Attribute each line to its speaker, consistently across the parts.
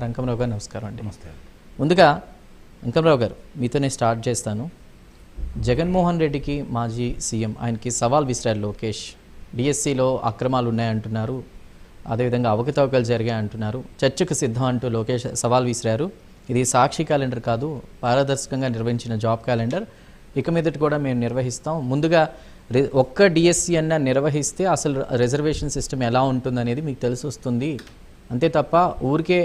Speaker 1: వెంకమరావు గారు నమస్కారం అండి.
Speaker 2: నమస్తే.
Speaker 1: ముందుగా వెంకమరావు గారు మీతోనే స్టార్ట్ చేస్తాను. జగన్మోహన్ రెడ్డికి మాజీ సీఎం ఆయనకి సవాల్ విసిరారు లోకేష్. డిఎస్సిలో అక్రమాలు ఉన్నాయంటున్నారు, అదేవిధంగా అవకతవకలు జరిగాయంటున్నారు, చర్చకు సిద్ధం అంటూ లోకేష్ సవాల్ విసిరారు. ఇది సాక్షి క్యాలెండర్ కాదు, పారదర్శకంగా నిర్వహించిన జాబ్ క్యాలెండర్, ఇక మీదట కూడా మేము నిర్వహిస్తాం. ముందుగా ఒక్క డిఎస్సి అన్న నిర్వహిస్తే అసలు రిజర్వేషన్ సిస్టమ్ ఎలా ఉంటుందనేది మీకు తెలిసి వస్తుంది, అంతే తప్ప ఊరికే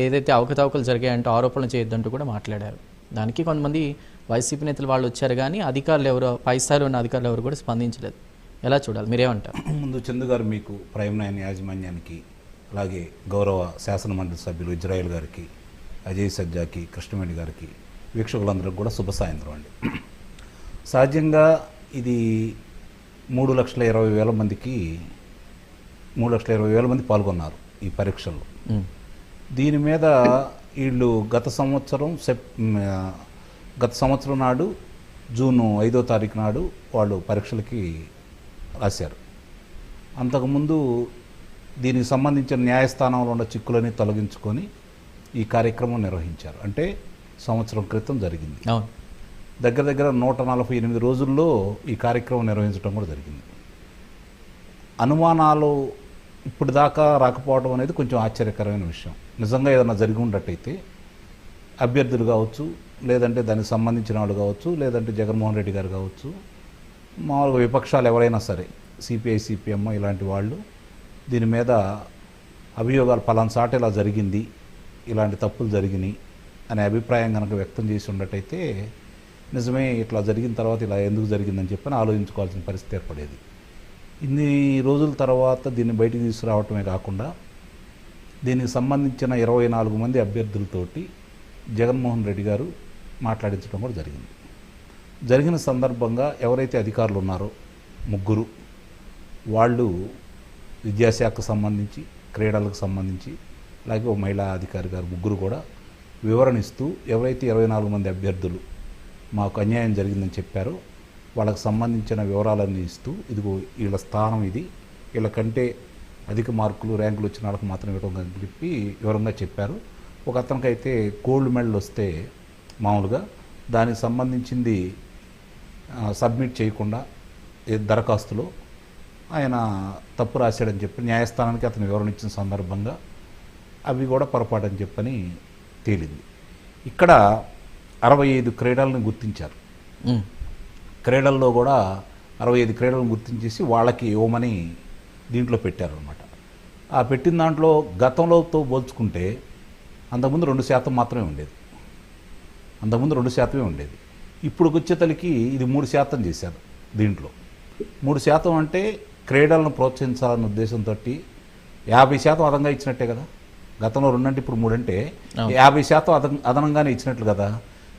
Speaker 1: ఏదైతే అవకతవకలు జరిగాయంటూ ఆరోపణలు చేయొద్దంటూ కూడా మాట్లాడారు. దానికి కొంతమంది వైసీపీ నేతలు వాళ్ళు వచ్చారు, కానీ అధికారులు ఎవరు, పై స్థాయిలో ఉన్న అధికారులు ఎవరు కూడా స్పందించలేదు. ఎలా చూడాలి, మీరేమంటారు?
Speaker 2: ముందు చందు గారు మీకు ప్రైమ్ నైన్ యాజమాన్యానికి, అలాగే గౌరవ శాసనమండలి సభ్యులు ఇజ్రాయెల్ గారికి, అజయ్ సజ్జాకి, కృష్ణవేణి గారికి, వీక్షకులందరికీ కూడా శుభ సాయంత్రం అండి. సహజంగా ఇది 3,20,000 మందికి 3,20,000 మంది పాల్గొన్నారు ఈ పరీక్షల్లో. దీని మీద వీళ్ళు గత సంవత్సరం నాడు జూన్ 5వ తారీఖు నాడు వాళ్ళు పరీక్షలకి రాశారు. అంతకుముందు దీనికి సంబంధించిన న్యాయస్థానంలో ఉన్న చిక్కులని తొలగించుకొని ఈ కార్యక్రమం నిర్వహించారు. అంటే సంవత్సరం క్రితం జరిగింది. దగ్గర దగ్గర 148 రోజుల్లో ఈ కార్యక్రమం నిర్వహించడం కూడా జరిగింది. అనుమానాలు ఇప్పుడు దాకా రాకపోవడం అనేది కొంచెం ఆశ్చర్యకరమైన విషయం. నిజంగా ఏదైనా జరిగి ఉన్నట్టయితే అభ్యర్థులు కావచ్చు, లేదంటే దానికి సంబంధించిన వాళ్ళు కావచ్చు, లేదంటే జగన్మోహన్ రెడ్డి గారు కావచ్చు, మామూలుగా విపక్షాలు ఎవరైనా సరే, సిపిఐ, సిపిఎం ఇలాంటి వాళ్ళు దీని మీద అభియోగాలు పలానా చాట ఇలా జరిగింది, ఇలాంటి తప్పులు జరిగినాయి అనే అభిప్రాయం కనుక వ్యక్తం చేసి ఉన్నట్టయితే నిజమే ఇట్లా జరిగిన తర్వాత ఇలా ఎందుకు జరిగిందని చెప్పని ఆలోచించుకోవాల్సిన పరిస్థితి ఏర్పడేది. ఇన్ని రోజుల తర్వాత దీన్ని బయటికి తీసుకురావటమే కాకుండా దీనికి సంబంధించిన 24 మంది అభ్యర్థులతోటి జగన్మోహన్ రెడ్డి గారు మాట్లాడించడం కూడా జరిగింది. జరిగిన సందర్భంగా ఎవరైతే అధికారులు ఉన్నారో 3 వాళ్ళు విద్యాశాఖకు సంబంధించి, క్రీడలకు సంబంధించి, అలాగే ఒక మహిళా అధికారి గారు 3 కూడా వివరణ ఇస్తూ ఎవరైతే 24 మంది అభ్యర్థులు మాకు అన్యాయం జరిగిందని చెప్పారో వాళ్ళకు సంబంధించిన వివరాలన్నీ ఇస్తూ, ఇదిగో వీళ్ళ స్థానం ఇది, వీళ్ళకంటే అధిక మార్కులు, ర్యాంకులు వచ్చిన వాళ్ళకి మాత్రం ఇవ్వడం అని చెప్పి వివరంగా చెప్పారు. ఒక అతనికి అయితే గోల్డ్ మెడల్ వస్తే మామూలుగా దానికి సంబంధించింది సబ్మిట్ చేయకుండా దరఖాస్తులో ఆయన తప్పు రాశాడని చెప్పి న్యాయస్థానానికి అతను వివరణ ఇచ్చిన సందర్భంగా అవి కూడా పొరపాటు అని చెప్పని తేలింది. ఇక్కడ 65 క్రీడలను గుర్తించారు. క్రీడల్లో కూడా 65 క్రీడలను గుర్తించేసి వాళ్ళకి ఇవ్వమని దీంట్లో పెట్టారనమాట. ఆ పెట్టిన దాంట్లో గతంలోతో పోల్చుకుంటే అంతకుముందు 2% మాత్రమే ఉండేది. అంతకుముందు 2% ఉండేది. ఇప్పుడు వచ్చేతలకి ఇది 3% చేశారు. దీంట్లో 3% అంటే క్రీడలను ప్రోత్సహించాలన్న ఉద్దేశంతో 50% అదనంగా ఇచ్చినట్టే కదా. గతంలో 2 అంటే ఇప్పుడు 3 అంటే 50% అదనంగానే ఇచ్చినట్లు కదా.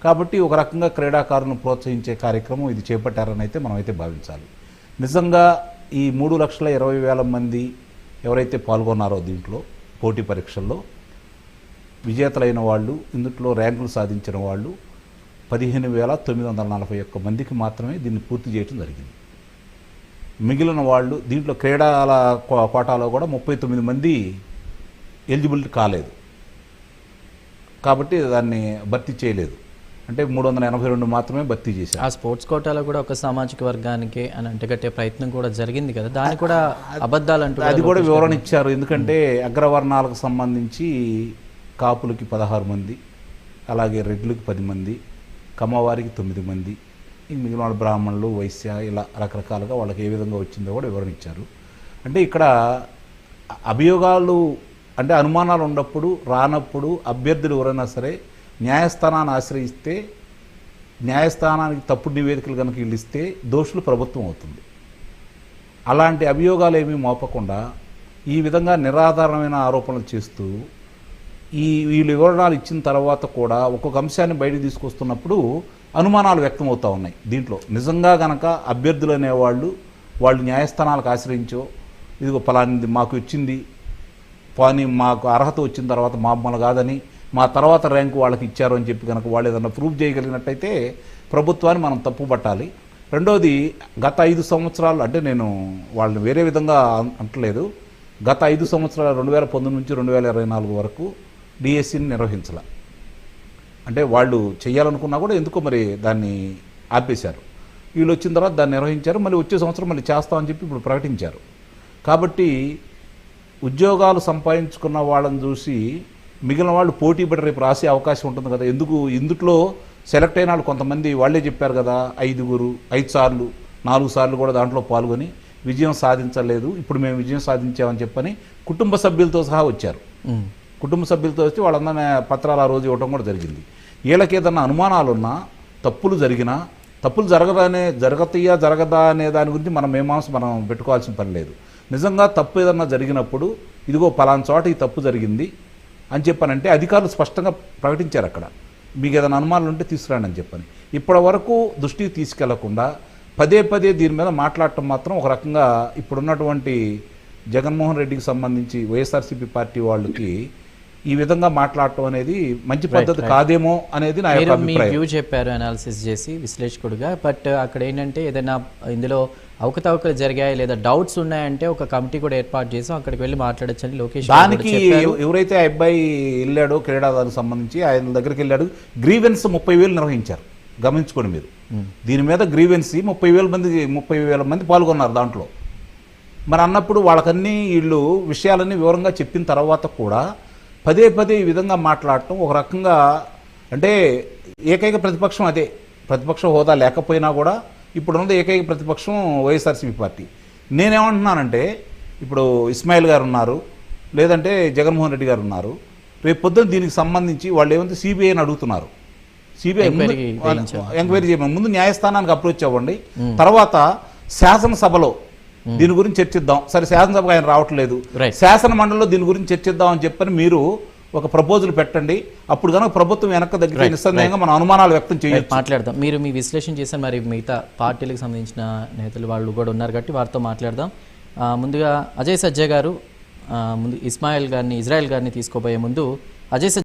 Speaker 2: కాబట్టి ఒక రకంగా క్రీడాకారులను ప్రోత్సహించే కార్యక్రమం ఇది చేపట్టారని అయితే మనమైతే భావించాలి. నిజంగా ఈ 3,20,000 మంది ఎవరైతే పాల్గొన్నారో దీంట్లో పోటీ పరీక్షల్లో విజేతలైన వాళ్ళు, ఇందులో ర్యాంకులు సాధించిన వాళ్ళు 15,941 మందికి మాత్రమే దీన్ని పూర్తి చేయడం జరిగింది. మిగిలిన వాళ్ళు దీంట్లో క్రీడల కోటాలో కూడా 39 మంది ఎలిజిబిలిటీ కాలేదు, కాబట్టి దాన్ని భర్తీ చేయలేదు. అంటే 382 మాత్రమే భర్తీ చేశారు.
Speaker 1: ఆ స్పోర్ట్స్ కోటాలో కూడా ఒక సామాజిక వర్గానికి అని అంటగట్టే ప్రయత్నం కూడా జరిగింది కదా, దాన్ని కూడా అబద్ధాలు అంటూ
Speaker 2: అది కూడా వివరణ ఇచ్చారు. ఎందుకంటే అగ్రవర్ణాలకు సంబంధించి కాపులకి 16 మంది, అలాగే రెడ్లకి 10 మంది, కమ్మవారికి 9 మంది, ఈ మిగిలిన బ్రాహ్మణులు, వైశ్య, ఇలా రకరకాలుగా వాళ్ళకి ఏ విధంగా వచ్చిందో కూడా వివరణ ఇచ్చారు. అంటే ఇక్కడ అభియోగాలు అంటే అనుమానాలు ఉన్నప్పుడు, రానప్పుడు అభ్యర్థులు ఎవరైనా సరే న్యాయస్థానాన్ని ఆశ్రయిస్తే, న్యాయస్థానానికి తప్పుడు నివేదికలు కనుక వీళ్ళు ఇస్తే దోషులు ప్రభుత్వం అవుతుంది. అలాంటి అభియోగాలు ఏమీ మోపకుండా ఈ విధంగా నిరాధారమైన ఆరోపణలు చేస్తూ వీళ్ళు వివరణాలు ఇచ్చిన తర్వాత కూడా ఒక్కొక్క అంశాన్ని బయటకు తీసుకొస్తున్నప్పుడు అనుమానాలు వ్యక్తం అవుతూ ఉన్నాయి. దీంట్లో నిజంగా కనుక అభ్యర్థులు అనేవాళ్ళు వాళ్ళు న్యాయస్థానాలకు ఆశ్రయించో, ఇదిగో పలానిది మాకు వచ్చింది, కానీ మాకు అర్హత వచ్చిన తర్వాత మమ్మల్ని కాదని మా తర్వాత ర్యాంకు వాళ్ళకి ఇచ్చారు అని చెప్పి కనుక వాళ్ళు ఏదన్నా ప్రూవ్ చేయగలిగినట్టయితే ప్రభుత్వాన్ని మనం తప్పు పట్టాలి. రెండోది, గత 5 సంవత్సరాలు అంటే నేను వాళ్ళని వేరే విధంగా అంటలేదు, గత 5 సంవత్సరాలు 2019 నుంచి 2024 వరకు డిఎస్సిని నిర్వహించాల. అంటే వాళ్ళు చేయాలనుకున్నా కూడా ఎందుకో మరి దాన్ని ఆపేశారు. వీళ్ళు వచ్చిన తర్వాత దాన్ని నిర్వహించారు. మళ్ళీ వచ్చే సంవత్సరం మళ్ళీ చేస్తామని చెప్పి ఇప్పుడు ప్రకటించారు. కాబట్టి ఉద్యోగాలు సంపాదించుకున్న వాళ్ళని చూసి మిగిలిన వాళ్ళు పోటీ పడి రేపు రాసే అవకాశం ఉంటుంది కదా. ఎందుకు ఇందుట్లో సెలెక్ట్ అయిన వాళ్ళు కొంతమంది వాళ్ళే చెప్పారు కదా, 5 సార్లు 4 సార్లు కూడా దాంట్లో పాల్గొని విజయం సాధించలేదు, ఇప్పుడు మేము విజయం సాధించామని చెప్పని కుటుంబ సభ్యులతో సహా వచ్చారు. కుటుంబ సభ్యులతో వచ్చి వాళ్ళందరినీ పత్రాలు ఆ రోజు ఇవ్వడం కూడా జరిగింది. వీళ్ళకి ఏదన్నా అనుమానాలున్నా, తప్పులు జరిగినా, తప్పులు జరగదా అనే దాని గురించి మనం పెట్టుకోవాల్సిన పని లేదు. నిజంగా తప్పు ఏదన్నా జరిగినప్పుడు ఇదిగో పలానా చోట ఈ తప్పు జరిగింది అని చెప్పానంటే అధికారులు స్పష్టంగా ప్రకటించారు. అక్కడ మీకు ఏదైనా అనుమానాలు ఉంటే తీసుకురండి అని చెప్పని. ఇప్పటి వరకు దృష్టికి తీసుకెళ్లకుండా పదే దీని మీద మాట్లాడటం మాత్రం ఒక రకంగా ఇప్పుడున్నటువంటి జగన్మోహన్ రెడ్డికి సంబంధించి వైఎస్ఆర్సీపీ పార్టీ వాళ్ళకి ఈ విధంగా మాట్లాడటం అనేది మంచి పద్ధతి కాదేమో అనేది నా యొక్క అభిప్రాయం.
Speaker 1: వ్యూ చెప్పారు అనాలిసిస్ చేసి విశ్లేషకుడుగా. బట్ అక్కడ ఏంటంటే ఏదైనా ఇందులో అవకతవకలు జరిగాయి లేదా డౌట్స్ ఉన్నాయంటే ఒక కమిటీ కూడా ఏర్పాటు చేసాం, అక్కడికి వెళ్ళి మాట్లాడొచ్చని లోకేష్
Speaker 2: దానికి ఎవరైతే ఆ అబ్బాయి వెళ్ళాడో క్రీడాదానికి సంబంధించి ఆయన దగ్గరికి వెళ్ళాడు. గ్రీవెన్స్ 30,000 నిర్వహించారు, గమనించుకోండి మీరు. దీని మీద గ్రీవెన్సీ 30,000 మంది పాల్గొన్నారు దాంట్లో. మరి అన్నప్పుడు వాళ్ళకన్నీ వీళ్ళు విషయాలన్నీ వివరంగా చెప్పిన తర్వాత కూడా పదే ఈ విధంగా మాట్లాడటం ఒక రకంగా అంటే ఏకైక ప్రతిపక్షం అదే. ప్రతిపక్ష హోదా లేకపోయినా కూడా ఇప్పుడున్నది ఏకైక ప్రతిపక్షం వైఎస్ఆర్సీపీ పార్టీ. నేనేమంటున్నానంటే ఇప్పుడు ఇస్మాయిల్ గారు ఉన్నారు, లేదంటే జగన్మోహన్ రెడ్డి గారు ఉన్నారు. రేపు పొద్దున్న దీనికి సంబంధించి వాళ్ళు ఏమంటే సిబిఐని అడుగుతున్నారు. సిబిఐ ఎంక్వైరీ చేయమని ముందు న్యాయస్థానానికి అప్రోచ్ అవ్వండి, తర్వాత శాసనసభలో దీని గురించి చర్చిద్దాం. సరే, శాసనసభకు ఆయన రావట్లేదు, శాసన మండలిలో దీని గురించి చర్చిద్దాం అని చెప్పని మీరు ఒక ప్రపోజల్ పెట్టండి. అప్పుడు కనుక ప్రభుత్వం వెనక్కి దగ్గర నిస్సందేహంగా మన అనుమానాలు వ్యక్తం చేయొచ్చు.
Speaker 1: మాట్లాడదాం. మీరు మీ విశ్లేషణ చేశారు, మరి మిగతా పార్టీలకు సంబంధించిన నేతలు వాళ్ళు కూడా ఉన్నారు కాబట్టి వారితో మాట్లాడదాం. ముందుగా అజయ్ సజ్జా గారు, ముందు ఇజ్రాయెల్ గారిని తీసుకోబోయే ముందు అజయ్